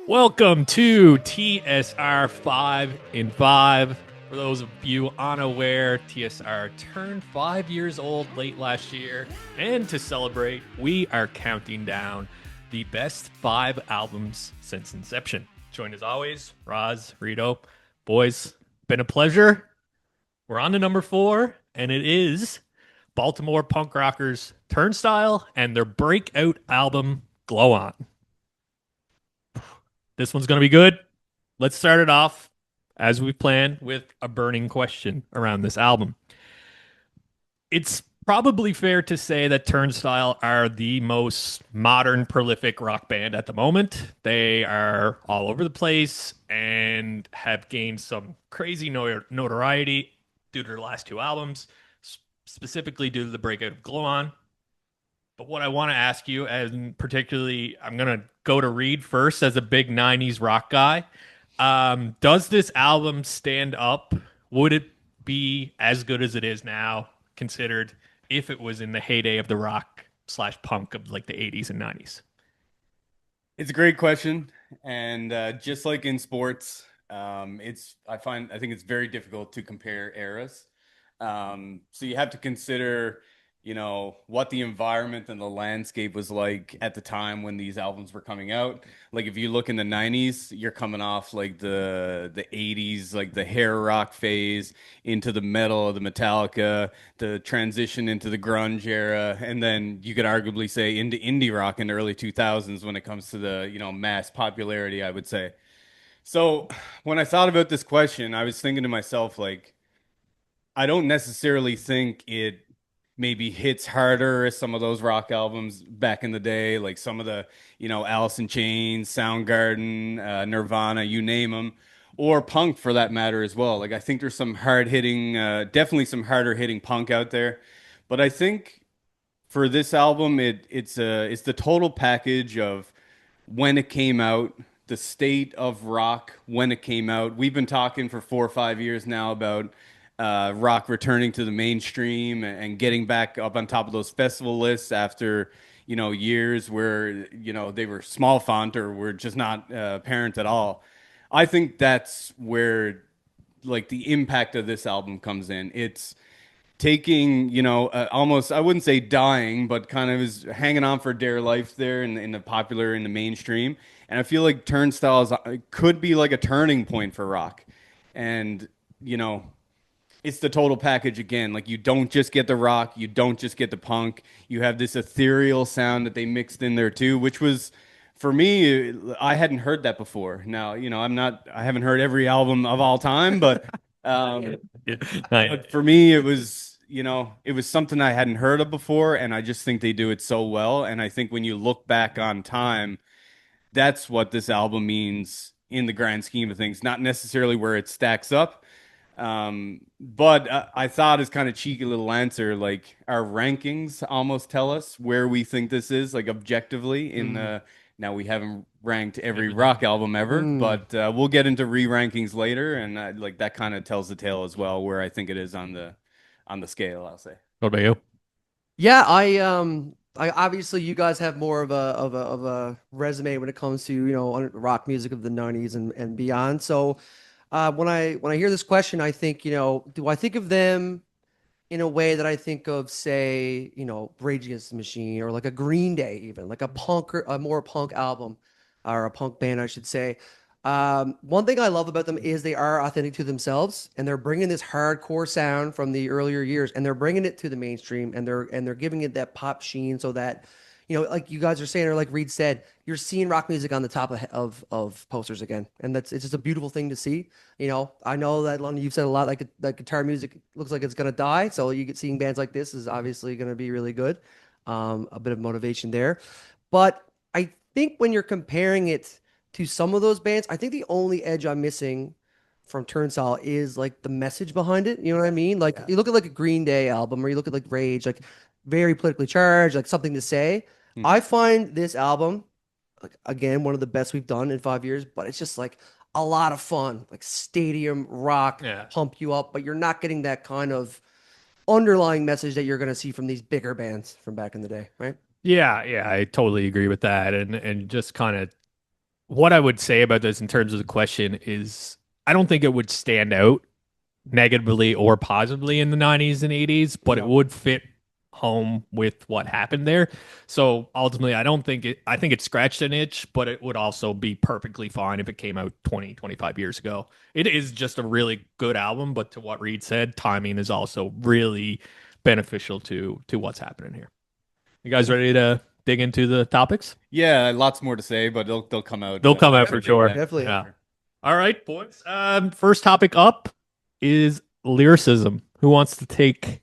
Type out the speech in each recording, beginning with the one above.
Welcome to TSR 5 in 5. For those of you unaware, TSR turned 5 years old late last year, and to celebrate, we are counting down the best 5 albums since inception. Joined as always, Roz, Rito. Boys, been a pleasure. We're on to number 4, and it is Baltimore punk rockers Turnstile and their breakout album, Glow On. This one's going to be good. Let's start it off as we planned with a burning question around this album. It's probably fair to say that Turnstile are the most modern, prolific rock band at the moment. They are all over the place and have gained some crazy notoriety due to their last 2 albums, specifically due to the breakout of Glow On. But what I want to ask you, and particularly, I'm going to go to Reed first as a big 90s rock guy. Does this album stand up? Would it be as good as it is now, considered if it was in the heyday of the rock slash punk of like the 80s and 90s? It's a great question, and just like in sports, I think it's very difficult to compare eras. So you have to consider, what the environment and the landscape was like at the time when these albums were coming out. Like if you look in the 90s, you're coming off like the 80s, like the hair rock phase into the metal, the Metallica, the transition into the grunge era, and then you could arguably say into indie rock in the early 2000s when it comes to the, mass popularity, I would say. So when I thought about this question, I was thinking to myself, like, I don't necessarily think it maybe hits harder as some of those rock albums back in the day, like some of the, Alice in Chains, Soundgarden, Nirvana, you name them, or punk for that matter as well. Like I think there's some hard hitting, definitely some harder hitting punk out there, but I think for this album, it's the total package of when it came out, the state of rock when it came out. We've been talking for 4 or 5 years now about rock returning to the mainstream and getting back up on top of those festival lists after years where they were small font or were just not apparent at all. I think that's where like the impact of this album comes in. It's taking, almost, I wouldn't say dying, but kind of is hanging on for dear life there in the popular, in the mainstream. And I feel like Turnstiles could be like a turning point for rock. And, you know, it's the total package again. Like you don't just get the rock, you don't just get the punk. You have this ethereal sound that they mixed in there too, which was for me, I hadn't heard that before. Now, I haven't heard every album of all time, but um, I, but for me, it was something I hadn't heard of before, and I just think they do it so well. And I think when you look back on time, that's what this album means in the grand scheme of things, not necessarily where it stacks up. But I thought as kind of cheeky little answer, like our rankings almost tell us where we think this is, like objectively in Mm. the now we haven't ranked every everything. rock album ever, Mm. but we'll get into re-rankings later, and like that kind of tells the tale as well where I think it is on the scale, I'll say. What about you? Yeah, I obviously you guys have more of a resume when it comes to, rock music of the 90s and beyond. So, when I hear this question, I think, do I think of them in a way that I think of, say, Rage Against the Machine or like a Green Day, even like a more punk album or a punk band, I should say. One thing I love about them is they are authentic to themselves, and they're bringing this hardcore sound from the earlier years, and they're bringing it to the mainstream, and they're giving it that pop sheen, so that like you guys are saying, or like Reed said, you're seeing rock music on the top of posters again, and it's just a beautiful thing to see. I know that London, you've said a lot like guitar music looks like it's gonna die, so you get seeing bands like this is obviously gonna be really good. A bit of motivation there, but I think when you're comparing it to some of those bands, I think the only edge I'm missing from Turnstile is like the message behind it. You know what I mean? Like Yeah. you look at like a Green Day album or you look at like Rage, like very politically charged, like something to say. Hmm. I find this album, like again, one of the best we've done in 5 years, but it's just like a lot of fun, like stadium rock, Yeah. pump you up, but you're not getting that kind of underlying message that you're going to see from these bigger bands from back in the day, right? Yeah, I totally agree with that. And just kind of what I would say about this in terms of the question is I don't think it would stand out negatively or positively in the 90s and 80s, but it No. would fit home with what happened there. So ultimately, I don't think I think it scratched an itch, but it would also be perfectly fine if it came out 20, 25 years ago. It is just a really good album, but to what Reed said, timing is also really beneficial to what's happening here. You guys ready to dig into the topics? Yeah, lots more to say, but they'll come out. They'll come out for Definitely, sure. yeah, Definitely. Yeah. All right, boys. First topic up is lyricism. Who wants to take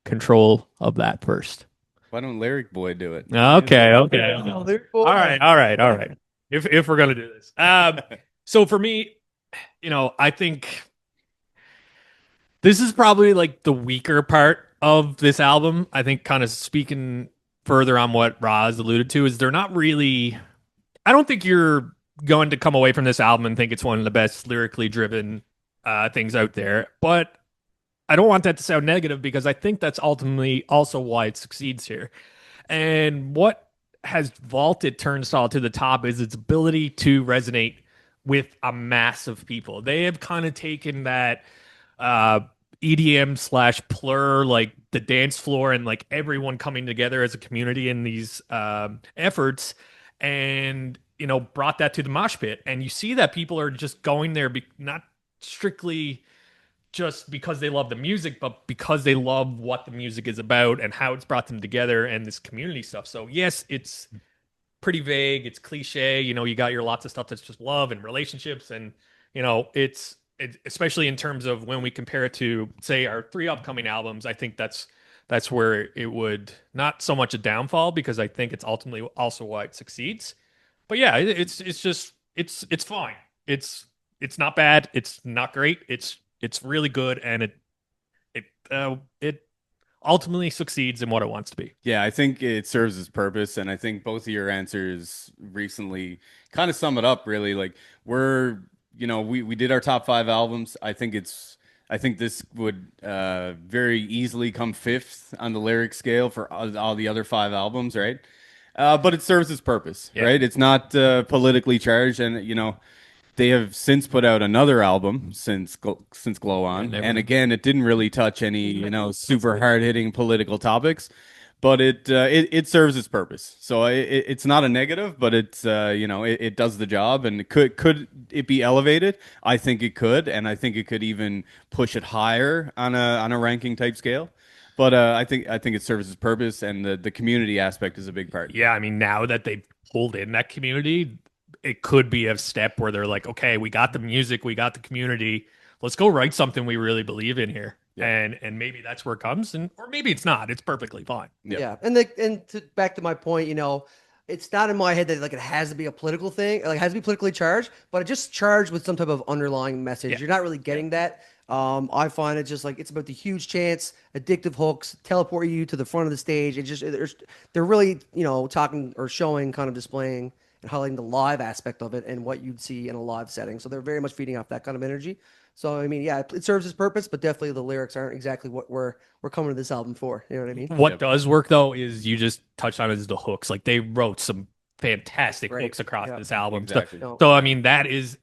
control of that first? Why don't Lyric Boy do it? Okay, okay. Oh, All right, all right, all right. If we're gonna do this, so for me, I think this is probably like the weaker part of this album. I think kind of speaking further on what Roz alluded to is they're not really. I don't think you're going to come away from this album and think it's one of the best lyrically driven things out there, but I don't want that to sound negative because I think that's ultimately also why it succeeds here. And what has vaulted Turnstile to the top is its ability to resonate with a mass of people. They have kind of taken that uh, EDM slash plur, like the dance floor and like everyone coming together as a community in these efforts, and brought that to the mosh pit. And you see that people are just going there, not strictly just because they love the music, but because they love what the music is about and how it's brought them together and this community stuff. So yes, it's pretty vague, it's cliche. You got your lots of stuff that's just love and relationships, and especially in terms of when we compare it to say our three upcoming albums. I think that's where it would not so much a downfall because I think it's ultimately also why it succeeds. But yeah, it's just it's fine. It's not bad. It's not great. It's really good, and it ultimately succeeds in what it wants to be. Yeah, I think it serves its purpose, and I think both of your answers recently kind of sum it up. Really, like we did our top five albums. I think this would very easily come fifth on the lyric scale for all the other five albums, right? But it serves its purpose, Yeah. right? It's not politically charged, and they have since put out another album since Glow On, and again, it didn't really touch any super hard hitting political topics, but it serves its purpose. So it's not a negative, but it's it does the job, and could it be elevated? I think it could, and I think it could even push it higher on a ranking type scale. But I think it serves its purpose, and the community aspect is a big part. Yeah, I mean, now that they've pulled in that community, it could be a step where they're like, okay, we got the music, we got the community. Let's go write something we really believe in here. Yeah. And maybe that's where it comes, or maybe it's not. It's perfectly fine. Yep. Yeah, and back to my point, it's not in my head that like it has to be a political thing, like it has to be politically charged, but it just charged with some type of underlying message. Yeah. You're not really getting that. I find it just like it's about the huge chance, addictive hooks, teleport you to the front of the stage. It just they're really talking or showing, kind of displaying and highlighting the live aspect of it and what you'd see in a live setting. So they're very much feeding off that kind of energy. So I mean, yeah, it serves its purpose, but definitely the lyrics aren't exactly what we're coming to this album for. You know what I mean? What Yep. does work though is you just touched on is the hooks. Like they wrote some fantastic Right. hooks across Yeah. this album. Exactly. So I mean,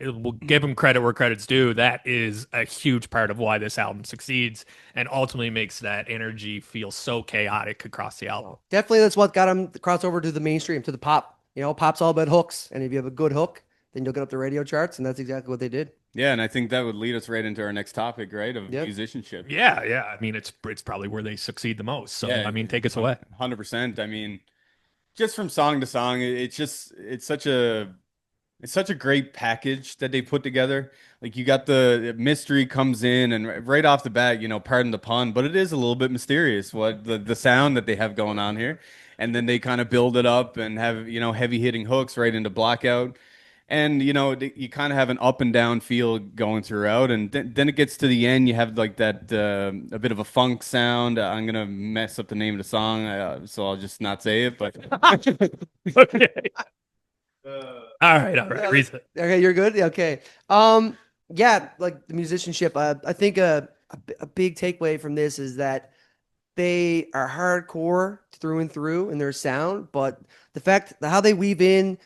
we'll give them credit where credit's due. That is a huge part of why this album succeeds and ultimately makes that energy feel so chaotic across the album. Definitely, that's what got them cross over to the mainstream, to the pop. Pop's all about hooks, and if you have a good hook, then you'll get up the radio charts, and that's exactly what they did. Yeah, and I think that would lead us right into our next topic, right? Of Yep. musicianship. Yeah, yeah. I mean, it's probably where they succeed the most. So Yeah, I mean, take us away. 100%. I mean, just from song to song, it's such a great package that they put together. Like you got the mystery comes in, and right off the bat, pardon the pun, but it is a little bit mysterious what the sound that they have going on here. And then they kind of build it up and have, heavy hitting hooks right into Blackout. And you kind of have an up and down feel going throughout, and then it gets to the end. You have like that a bit of a funk sound. I'm gonna mess up the name of the song, so I'll just not say it. But Okay. All right. Yeah, Reason. Okay, you're good. Yeah, okay. Yeah, like the musicianship. I think a big takeaway from this is that they are hardcore through and through in their sound, but the fact that how they weave in,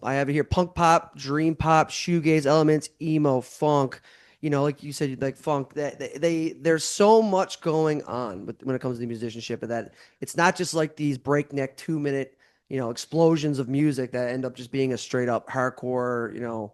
I have it here, punk pop, dream pop, shoegaze elements, emo, funk, like you said, like funk, that there's so much going on when it comes to musicianship, that it's not just like these breakneck 2 minute, explosions of music that end up just being a straight up hardcore,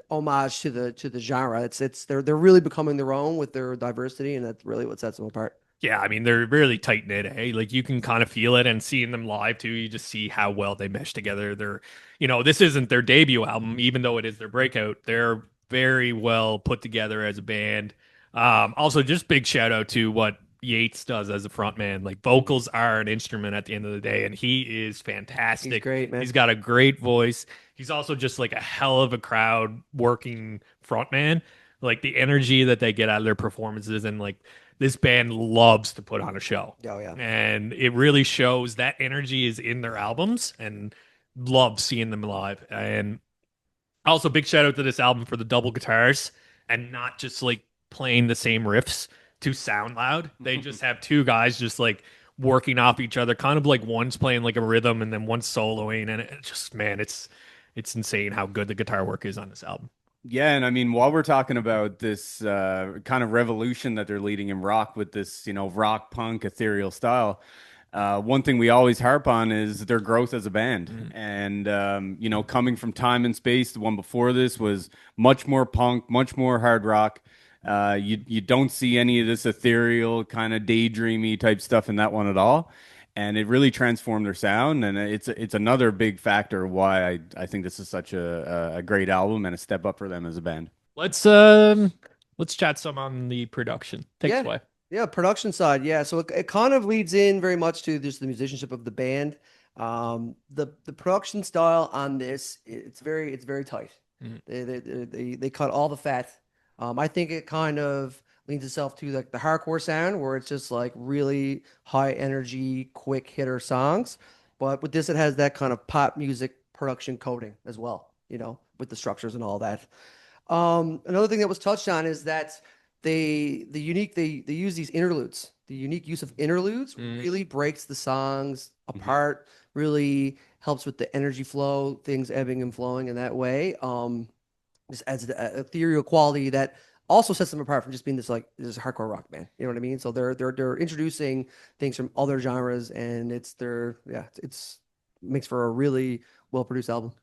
homage to the genre. They're really becoming their own with their diversity, and that's really what sets them apart. Yeah, I mean they're really tight knit, eh? Like you can kind of feel it, and seeing them live too, you just see how well they mesh together. This isn't their debut album, even though it is their breakout. They're very well put together as a band. Also, just big shout out to what Yates does as a frontman. Like vocals are an instrument at the end of the day, and he is He's fantastic. great, man. He's got a great voice. He's also just like a hell of a crowd working frontman. Like the energy that they get out of their performances, and like this band loves to put on a show. Oh yeah. And it really shows that energy is in their albums, and love seeing them live. And also big shout out to this album for the double guitars and not just like playing the same riffs to sound loud. They just have two guys just like working off each other, kind of like one's playing like a rhythm and then one's soloing. And it just, man, it's insane how good the guitar work is on this album. Yeah, and I mean, while we're talking about this kind of revolution that they're leading in rock with this, rock punk ethereal style, one thing we always harp on is their growth as a band. And coming from Time and Space, the one before this was much more punk, much more hard rock. You don't see any of this ethereal kind of daydreamy type stuff in that one at all. And it really transformed their sound, and it's another big factor why I think this is such a great album and a step up for them as a band. Let's chat some on the production. Take Yeah. it away. Yeah, production side. Yeah, so it kind of leads in very much to just the musicianship of the band. The production style on this, it's very tight. Mhm. They cut all the fat. I think it kind of leans itself to like the hardcore sound, where it's just like really high energy, quick hitter songs. But with this, it has that kind of pop music production coding as well, with the structures and all that. Another thing that was touched on is that they use these interludes. The unique use of interludes Mhm. really breaks the songs apart, really helps with the energy flow, things ebbing and flowing in that way. Just adds the ethereal quality that also sets them apart from just being this hardcore rock band. You know what I mean? So they're introducing things from other genres, and it's makes for a really well produced album.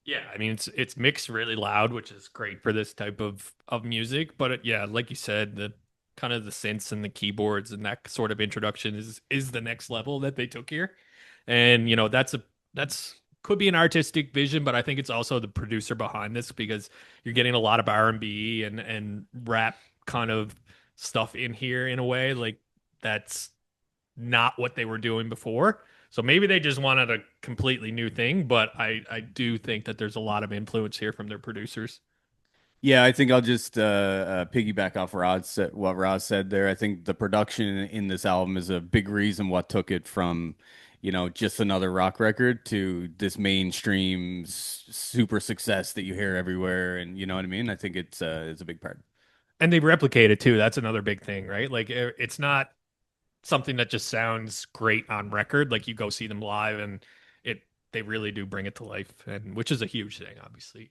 Yeah, I mean it's mixed really loud, which is great for this type of music. But yeah, like you said, the kind of the synths and the keyboards and that sort of introduction is the next level that they took here. And that's could be an artistic vision, but I think it's also the producer behind this, because you're getting a lot of R&B and rap kind of stuff in here in a way like that's not what they were doing before. So maybe they just wanted a completely new thing, but I do think that there's a lot of influence here from their producers. Yeah, I think I'll just piggyback off what Rod said there. I think the production in this album is a big reason what took it from, just another rock record to this mainstream super success that you hear everywhere, and you know what I mean. I think it's a big part. And they replicate it too. That's another big thing, right? Like it's not something that just sounds great on record. Like you go see them live and they really do bring it to life, and which is a huge thing, obviously,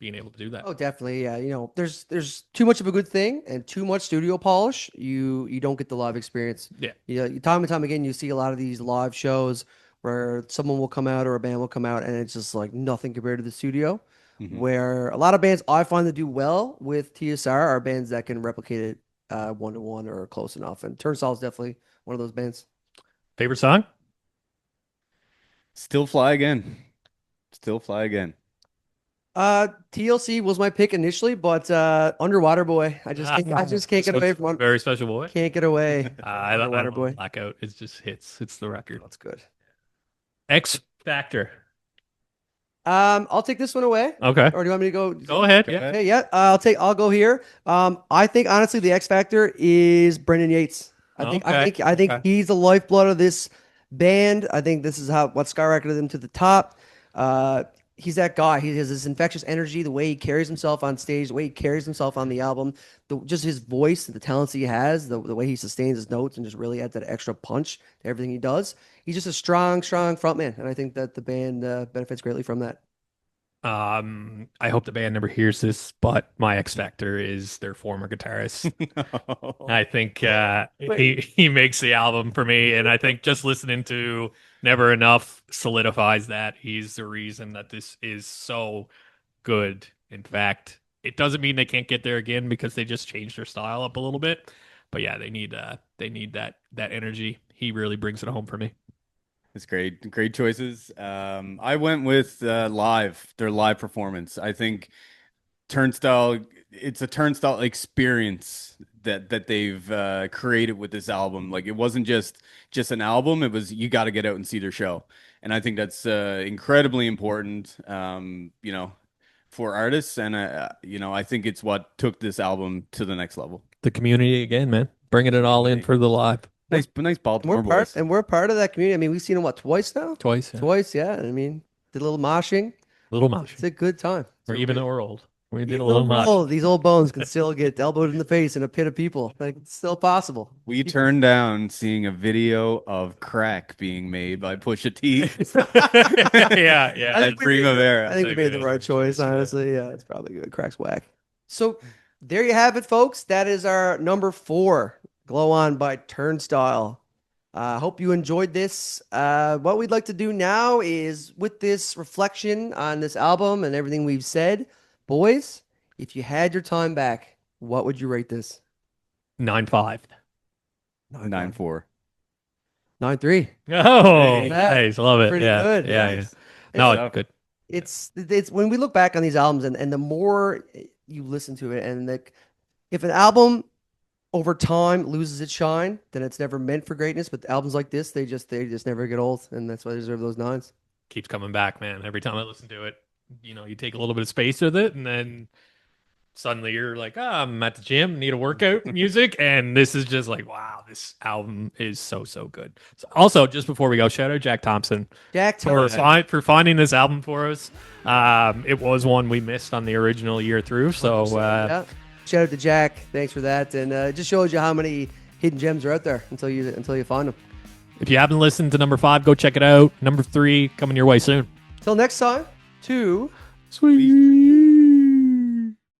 being able to do that. Oh, definitely. Yeah. There's too much of a good thing and too much studio polish. You don't get the live experience. Yeah. Time and time again, you see a lot of these live shows where someone will come out or a band will come out, and it's just like nothing compared to the studio. Mhm. Where a lot of bands I find that do well with TSR are bands that can replicate it one to one or close enough. And Turnstile is definitely one of those bands. Favorite song? Still fly again. Still fly again. TLC was my pick initially, but Underwater Boy. I just can't get away from one. Very special boy. Can't get away. I Underwater love Boy. Blackout. It just hits. It's the record. That's good. X Factor. I'll take this one away. Okay. Or do you want me to go? Go ahead. Go Yeah. ahead. Okay, yeah. I'll go here. I think honestly the X Factor is Brendan Yates. I think Okay. he's the lifeblood of this band. I think this is what skyrocketed them to the top. he's that guy. He has this infectious energy, the way he carries himself on stage, the way he carries himself on the album, just his voice, the talents he has, the way he sustains his notes and just really adds that extra punch to everything he does. He's just a strong frontman, and I think that the band benefits greatly from that. I hope the band never hears this, but my X Factor is their former guitarist. I think he makes the album for me, and I think just listening to Never Enough solidifies that he's the reason that this is so good. In fact, it doesn't mean they can't get there again because they just changed their style up a little bit. But yeah, they need that energy. He really brings it home for me. It's great. Great choices. I went with their live performance. I think Turnstile, it's a Turnstile experience that they've created with this album. Like it wasn't just an album, it was you got to get out and see their show. And I think that's incredibly important, for artists. And, I think it's what took this album to the next level. The community again, man. Bringing it all in for the live. Nice Baltimore boys. We're part of that community. I mean, we've seen them twice now? Twice. Yeah. Twice, yeah. I mean, did a little moshing. Little mosh. It's a good time. Or even though we're old. We did a Even little though we're mosh. old, these old bones can still get elbowed in the face in a pit of people. Like, it's still possible. We turned down seeing a video of crack being made by Pusha T. Yeah. At Primavera. I think we made the right choice, honestly. Yeah, it's probably good. Crack's whack. So there you have it, folks. That is our number 4, Glow On by Turnstile. Hope you enjoyed this. What we'd like to do now is, with this reflection on this album and everything we've said, boys, if you had your time back, what would you rate this? 9.5. 9.4. 9.3. Oh, Hey, nice. Love it. pretty Yeah. good. Yeah. No, good. It's when we look back on these albums and the more you listen to it, and if an album over time loses its shine, then it's never meant for greatness. But albums like this, they just never get old, and that's why they deserve those 9s. Keeps coming back, man. Every time I listen to it, you take a little bit of space with it, and then suddenly you're like, I'm at the gym, need a workout music. And this is just like, wow, this album is so good. So also, just before we go, shout out Jack Thompson Jack for, Thompson. for finding this album for us. It was one we missed on the original year through. So Yeah. Shout out to Jack. Thanks for that. And it just shows you how many hidden gems are out there until you find them. if you haven't listened to number 5, go check it out. Number 3 coming your way soon. Till next time, 2. Sweet.